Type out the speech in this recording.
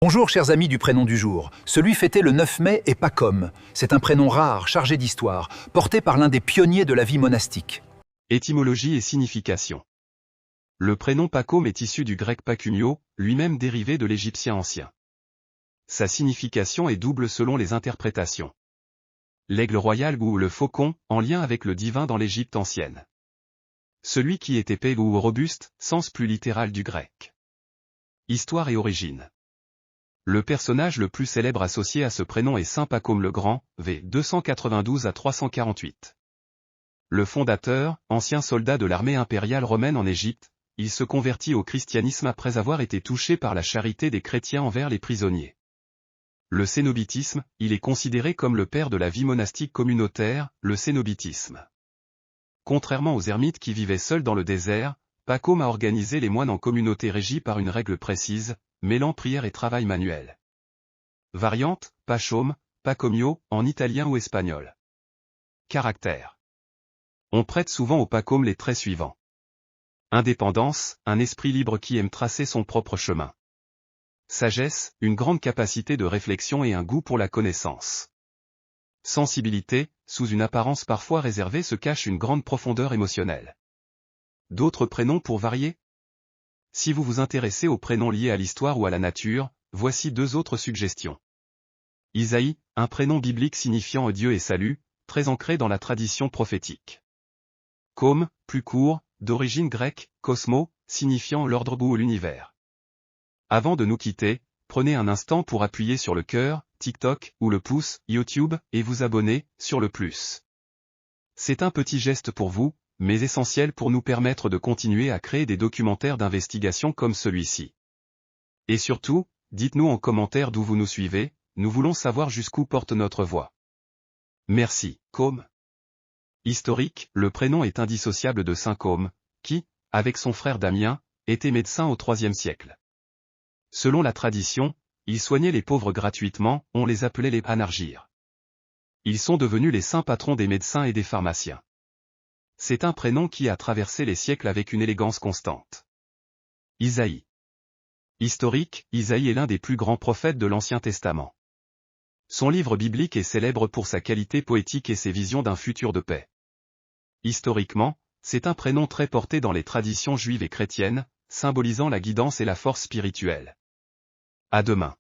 Bonjour chers amis du prénom du jour. Celui fêté le 9 mai est Pacôme. C'est un prénom rare, chargé d'histoire, porté par l'un des pionniers de la vie monastique. Étymologie et signification. Le prénom Pacôme est issu du grec pacumio, lui-même dérivé de l'égyptien ancien. Sa signification est double selon les interprétations. L'aigle royal ou le faucon, en lien avec le divin dans l'Égypte ancienne. Celui qui est épais ou robuste, sens plus littéral du grec. Histoire et origine. Le personnage le plus célèbre associé à ce prénom est Saint Pacôme le Grand, v. 292 à 348. Le fondateur, ancien soldat de l'armée impériale romaine en Égypte, il se convertit au christianisme après avoir été touché par la charité des chrétiens envers les prisonniers. Le cénobitisme, il est considéré comme le père de la vie monastique communautaire, le cénobitisme. Contrairement aux ermites qui vivaient seuls dans le désert, Pacôme a organisé les moines en communauté régie par une règle précise, mêlant prière et travail manuel. Variante, Pachôme, Pacomio, en italien ou espagnol. Caractère. On prête souvent au Pacôme les traits suivants. Indépendance, un esprit libre qui aime tracer son propre chemin. Sagesse, une grande capacité de réflexion et un goût pour la connaissance. Sensibilité, sous une apparence parfois réservée se cache une grande profondeur émotionnelle. D'autres prénoms pour varier ? Si vous vous intéressez aux prénoms liés à l'histoire ou à la nature, voici deux autres suggestions. Isaïe, un prénom biblique signifiant Dieu et salut, très ancré dans la tradition prophétique. Côme, plus court, d'origine grecque, cosmo, signifiant l'ordre ou l'univers. Avant de nous quitter, prenez un instant pour appuyer sur le cœur, TikTok, ou le pouce, YouTube, et vous abonner, sur le plus. C'est un petit geste pour vous, mais essentiel pour nous permettre de continuer à créer des documentaires d'investigation comme celui-ci. Et surtout, dites-nous en commentaire d'où vous nous suivez, nous voulons savoir jusqu'où porte notre voix. Merci, Côme. Historique, le prénom est indissociable de Saint Côme, qui, avec son frère Damien, était médecin au IIIe siècle. Selon la tradition, il soignait les pauvres gratuitement, on les appelait les anargyres. Ils sont devenus les saints patrons des médecins et des pharmaciens. C'est un prénom qui a traversé les siècles avec une élégance constante. Isaïe. Historique, Isaïe est l'un des plus grands prophètes de l'Ancien Testament. Son livre biblique est célèbre pour sa qualité poétique et ses visions d'un futur de paix. Historiquement, c'est un prénom très porté dans les traditions juives et chrétiennes, symbolisant la guidance et la force spirituelle. À demain.